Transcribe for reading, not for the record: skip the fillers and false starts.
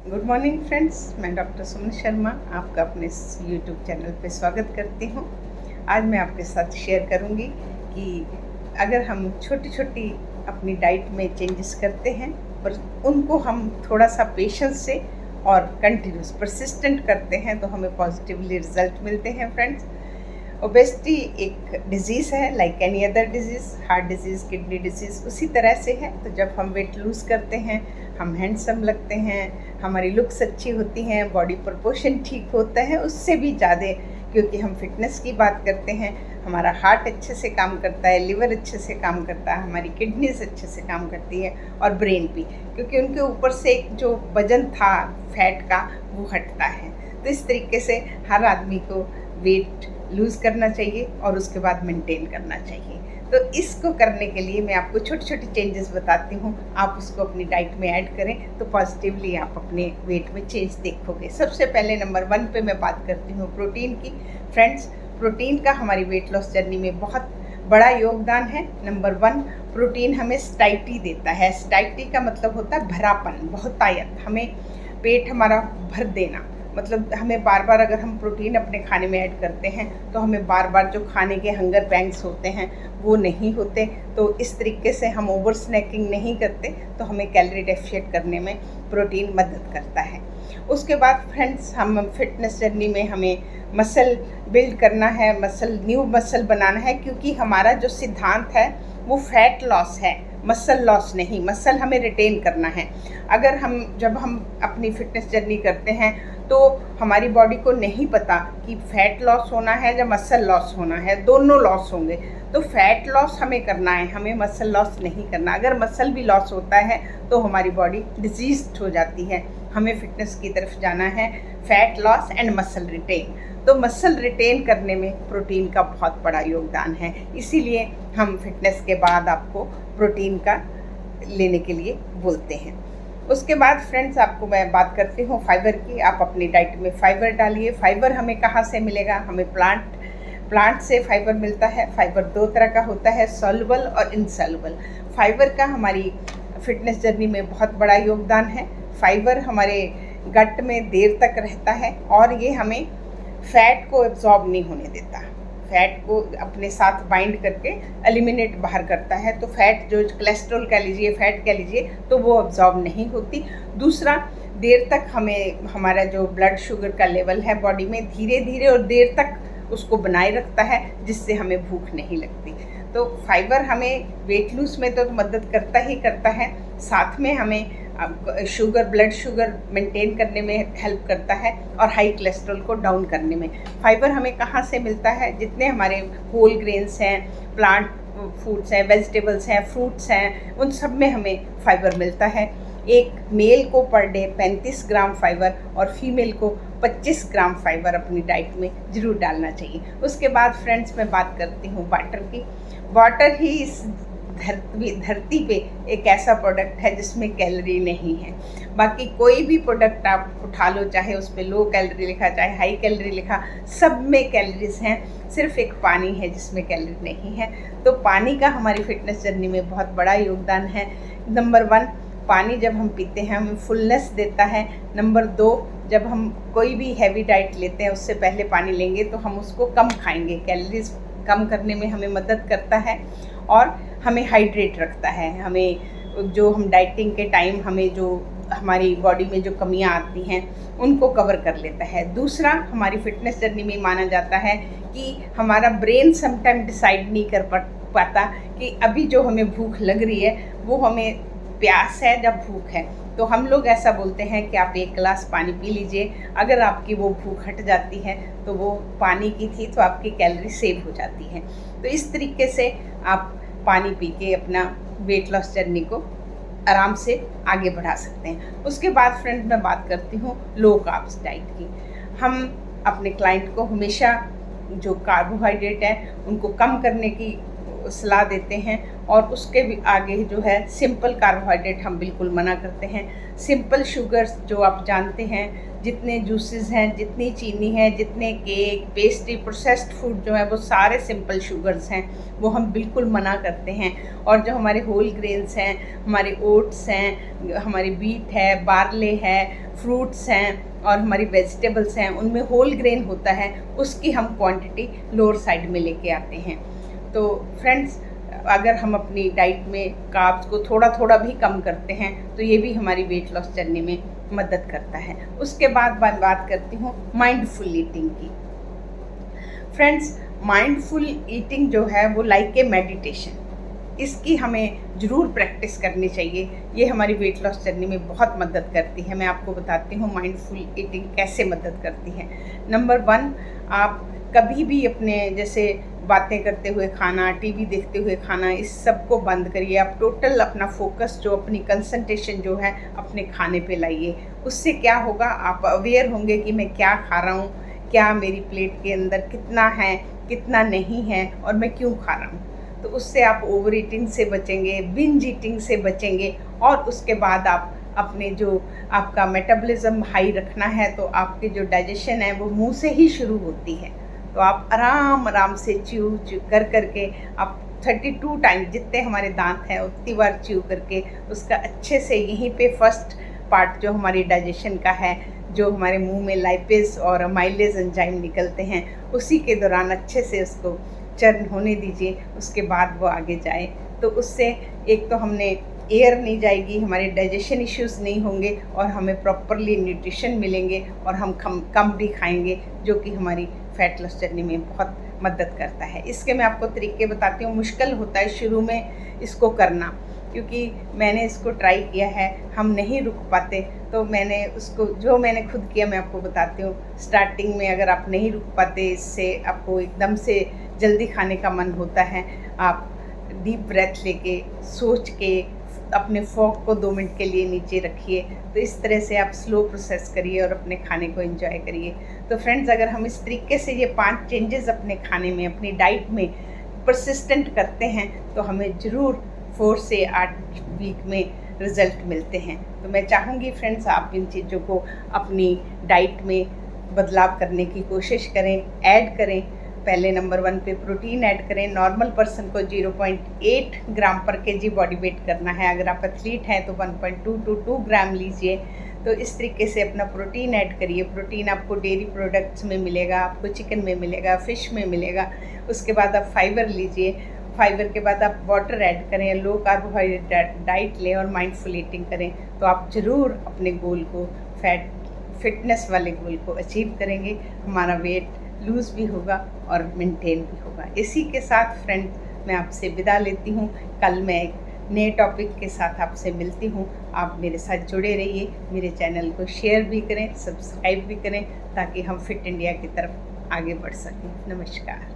Good morning friends, मैं doctor Suman Sharma आपका अपने यूट्यूब चैनल पे स्वागत करती हूँ। आज मैं आपके साथ शेयर करूँगी कि अगर हम छोटी छोटी अपनी डाइट में चेंजेस करते हैं पर उनको हम थोड़ा सा पेशेंस से और कंटिन्यूस परसिस्टेंट करते हैं तो हमें पॉजिटिवली रिजल्ट मिलते हैं फ्रेंड्स। ओबेसिटी एक डिज़ीज़ है like any other disease, heart disease, kidney disease उसी तरह से है। तो जब हम वेट लूज़ करते हैं हम हैंडसम लगते हैं, हमारी लुक्स अच्छी होती हैं, बॉडी प्रपोर्शन ठीक होता है। उससे भी ज़्यादा क्योंकि हम फिटनेस की बात करते हैं, हमारा हार्ट अच्छे से काम करता है, लिवर अच्छे से काम करता है, हमारी किडनीज अच्छे से काम करती है और ब्रेन भी, क्योंकि उनके ऊपर से एक जो वजन था फैट का वो हटता है। तो इस तरीके से हर आदमी को वेट लूज़ करना चाहिए और उसके बाद मेंटेन करना चाहिए। तो इसको करने के लिए मैं आपको छोटी छोटी चेंजेस बताती हूँ, आप उसको अपनी डाइट में ऐड करें तो पॉजिटिवली आप अपने वेट में चेंज देखोगे। सबसे पहले नंबर 1 पे मैं बात करती हूँ प्रोटीन की। फ्रेंड्स, प्रोटीन का हमारी वेट लॉस जर्नी में बहुत बड़ा योगदान है। नंबर 1, प्रोटीन हमें स्टाइटी देता है। स्टाइटी का मतलब होता है भरापन, बहुतायत, हमें पेट हमारा भर देना। मतलब हमें बार बार अगर हम प्रोटीन अपने खाने में ऐड करते हैं तो हमें बार बार जो खाने के हंगर पैंग्स होते हैं वो नहीं होते। तो इस तरीके से हम ओवर स्नैकिंग नहीं करते, तो हमें कैलोरी डेफिशिएट करने में प्रोटीन मदद करता है। उसके बाद फ्रेंड्स, हम फिटनेस जर्नी में हमें मसल बिल्ड करना है, न्यू मसल बनाना है, क्योंकि हमारा जो सिद्धांत है वो फैट लॉस है, मसल लॉस नहीं। मसल हमें रिटेन करना है। अगर जब हम अपनी फिटनेस जर्नी करते हैं तो हमारी बॉडी को नहीं पता कि फैट लॉस होना है या मसल लॉस होना है, दोनों लॉस होंगे। तो फैट लॉस हमें करना है, हमें मसल लॉस नहीं करना। अगर मसल भी लॉस होता है तो हमारी बॉडी डिजीज्ड हो जाती है। हमें फिटनेस की तरफ जाना है, fat loss and muscle retain. तो मसल रिटेन करने में प्रोटीन का बहुत बड़ा योगदान है, इसीलिए हम फिटनेस के बाद आपको प्रोटीन का लेने के लिए बोलते हैं। उसके बाद फ्रेंड्स, आपको मैं बात करती हूँ फाइबर की। आप अपनी डाइट में फाइबर डालिए। फाइबर हमें कहाँ से मिलेगा? हमें प्लांट से फाइबर मिलता है। फाइबर 2 तरह का होता है, सॉल्युबल और इनसॉल्युबल। फाइबर का हमारी फिटनेस जर्नी में बहुत बड़ा योगदान है। फाइबर हमारे गट में देर तक रहता है और ये हमें फैट को एब्जॉर्ब नहीं होने देता, फैट को अपने साथ बाइंड करके एलिमिनेट बाहर करता है। तो फैट, जो कोलेस्ट्रॉल कह लीजिए, फैट कह लीजिए, तो वो एब्जॉर्ब नहीं होती। दूसरा, देर तक हमें हमारा जो ब्लड शुगर का लेवल है बॉडी में धीरे धीरे और देर तक उसको बनाए रखता है, जिससे हमें भूख नहीं लगती। तो फाइबर हमें वेट लूज में तो मदद करता ही करता है, साथ में हमें ब्लड शुगर मेंटेन करने में हेल्प करता है और हाई कोलेस्ट्रॉल को डाउन करने में। फाइबर हमें कहाँ से मिलता है? जितने हमारे होल ग्रेन्स हैं, प्लांट फूड्स हैं, वेजिटेबल्स हैं, फ्रूट्स हैं, उन सब में हमें फाइबर मिलता है। एक मेल को पर डे 35 ग्राम फाइबर और फीमेल को 25 ग्राम फाइबर अपनी डाइट में ज़रूर डालना चाहिए। उसके बाद फ्रेंड्स, मैं बात करती हूँ वाटर की। वाटर ही इस धरती पे एक ऐसा प्रोडक्ट है जिसमें कैलोरी नहीं है। बाकी कोई भी प्रोडक्ट आप उठा लो, चाहे उस पर लो कैलोरी लिखा चाहे हाई कैलोरी लिखा, सब में कैलोरीज हैं। सिर्फ एक पानी है जिसमें कैलोरी नहीं है। तो पानी का हमारी फिटनेस जर्नी में बहुत बड़ा योगदान है। नंबर 1, पानी जब हम पीते हैं हमें फुलनेस देता है। नंबर 2, जब हम कोई भी हैवी डाइट लेते हैं उससे पहले पानी लेंगे तो हम उसको कम खाएंगे, कैलोरीज कम करने में हमें मदद करता है और हमें हाइड्रेट रखता है। हमें जो हम डाइटिंग के टाइम हमें जो हमारी बॉडी में जो कमियां आती हैं उनको कवर कर लेता है। दूसरा, हमारी फिटनेस जर्नी में माना जाता है कि हमारा ब्रेन समटाइम डिसाइड नहीं कर पाता कि अभी जो हमें भूख लग रही है वो हमें प्यास है या भूख है। तो हम लोग ऐसा बोलते हैं कि आप 1 गिलास पानी पी लीजिए, अगर आपकी वो भूख हट जाती है तो वो पानी की थी, तो आपकी कैलोरी सेव हो जाती है। तो इस तरीके से आप पानी पी के अपना वेट लॉस जर्नी को आराम से आगे बढ़ा सकते हैं। उसके बाद फ्रेंड, मैं बात करती हूँ लो कार्ब्स डाइट की। हम अपने क्लाइंट को हमेशा जो कार्बोहाइड्रेट है उनको कम करने की सलाह देते हैं। और उसके भी आगे जो है सिंपल कार्बोहाइड्रेट हम बिल्कुल मना करते हैं। सिंपल शुगर्स जो आप जानते हैं, जितने जूसेस हैं, जितनी चीनी है, जितने केक, पेस्ट्री, प्रोसेस्ड फूड जो है वो सारे सिंपल शुगर्स हैं, वो हम बिल्कुल मना करते हैं। और जो हमारे होल ग्रेन्स हैं, हमारे ओट्स हैं, हमारी बीट है, बार्ले है, फ्रूट्स हैं और हमारी वेजिटेबल्स हैं, उनमें होल ग्रेन होता है, उसकी हम क्वांटिटी लोअर साइड में लेके आते हैं। तो फ्रेंड्स, अगर हम अपनी डाइट में कार्ब्स को थोड़ा थोड़ा भी कम करते हैं तो ये भी हमारी वेट लॉस जर्नी में मदद करता है। उसके बाद बात करती हूँ माइंडफुल ईटिंग की। फ्रेंड्स, माइंडफुल ईटिंग जो है वो लाइक ए मेडिटेशन, इसकी हमें ज़रूर प्रैक्टिस करनी चाहिए। ये हमारी वेट लॉस जर्नी में बहुत मदद करती है। मैं आपको बताती हूँ माइंडफुल ईटिंग कैसे मदद करती है। नंबर 1, आप कभी भी अपने जैसे बातें करते हुए खाना, टीवी देखते हुए खाना, इस सब को बंद करिए। आप टोटल अपना फोकस जो अपनी कंसंट्रेशन जो है अपने खाने पे लाइए। उससे क्या होगा, आप अवेयर होंगे कि मैं क्या खा रहा हूँ, क्या मेरी प्लेट के अंदर कितना है, कितना नहीं है और मैं क्यों खा रहा हूँ। तो उससे आप ओवर ईटिंग से बचेंगे, बिंज ईटिंग से बचेंगे। और उसके बाद आप अपने जो आपका मेटाबॉलिज्म हाई रखना है, तो आपकी जो डाइजेशन है वो मुंह से ही शुरू होती है। तो आप आराम से च्यू कर करके आप 32 टाइम, जितने हमारे दांत हैं उतनी बार च्यू करके उसका अच्छे से यहीं पे फर्स्ट पार्ट जो हमारी डाइजेशन का है, जो हमारे मुंह में लाइपेज और अमाइलेज एंजाइम निकलते हैं, उसी के दौरान अच्छे से उसको चर्न होने दीजिए। उसके बाद वो आगे जाए। तो उससे एक तो हमने एयर नहीं जाएगी, हमारे डाइजेशन इश्यूज़ नहीं होंगे और हमें प्रॉपरली न्यूट्रिशन मिलेंगे और हम कम भी खाएंगे, जो कि हमारी फैट लॉस जर्नी में बहुत मदद करता है। इसके मैं आपको तरीके बताती हूँ। मुश्किल होता है शुरू में इसको करना, क्योंकि मैंने इसको ट्राई किया है, हम नहीं रुक पाते। तो मैंने उसको जो मैंने खुद किया मैं आपको बताती हूँ। स्टार्टिंग में अगर आप नहीं रुक पाते, इससे आपको एकदम से जल्दी खाने का मन होता है, आप डीप ब्रेथ लेके सोच के अपने फोक को 2 मिनट के लिए नीचे रखिए। तो इस तरह से आप स्लो प्रोसेस करिए और अपने खाने को एंजॉय करिए। तो फ्रेंड्स, अगर हम इस तरीके से ये 5 चेंजेस अपने खाने में, अपनी डाइट में परसिस्टेंट करते हैं तो हमें ज़रूर 4 से 8 वीक में रिज़ल्ट मिलते हैं। तो मैं चाहूँगी फ्रेंड्स, आप इन चीज़ों को अपनी डाइट में बदलाव करने की कोशिश करें, ऐड करें। पहले नंबर 1 पे प्रोटीन ऐड करें। नॉर्मल पर्सन को 0.8 ग्राम पर केजी बॉडी वेट करना है। अगर आप एथलीट हैं तो 1.2 to 2 ग्राम लीजिए। तो इस तरीके से अपना प्रोटीन ऐड करिए। प्रोटीन आपको डेयरी प्रोडक्ट्स में मिलेगा, आपको चिकन में मिलेगा, फ़िश में मिलेगा। उसके बाद आप फाइबर लीजिए। फाइबर के बाद आप वाटर ऐड करें, लो कार्बोहाइड्रेट डाइट लें और माइंडफुल ईटिंग करें। तो आप ज़रूर अपने गोल को, फिटनेस वाले गोल को अचीव करेंगे। हमारा वेट लूज़ भी होगा और मेंटेन भी होगा। इसी के साथ फ्रेंड्स, मैं आपसे विदा लेती हूँ। कल मैं एक नए टॉपिक के साथ आपसे मिलती हूँ। आप मेरे साथ जुड़े रहिए, मेरे चैनल को शेयर भी करें, सब्सक्राइब भी करें, ताकि हम फिट इंडिया की तरफ आगे बढ़ सकें। नमस्कार।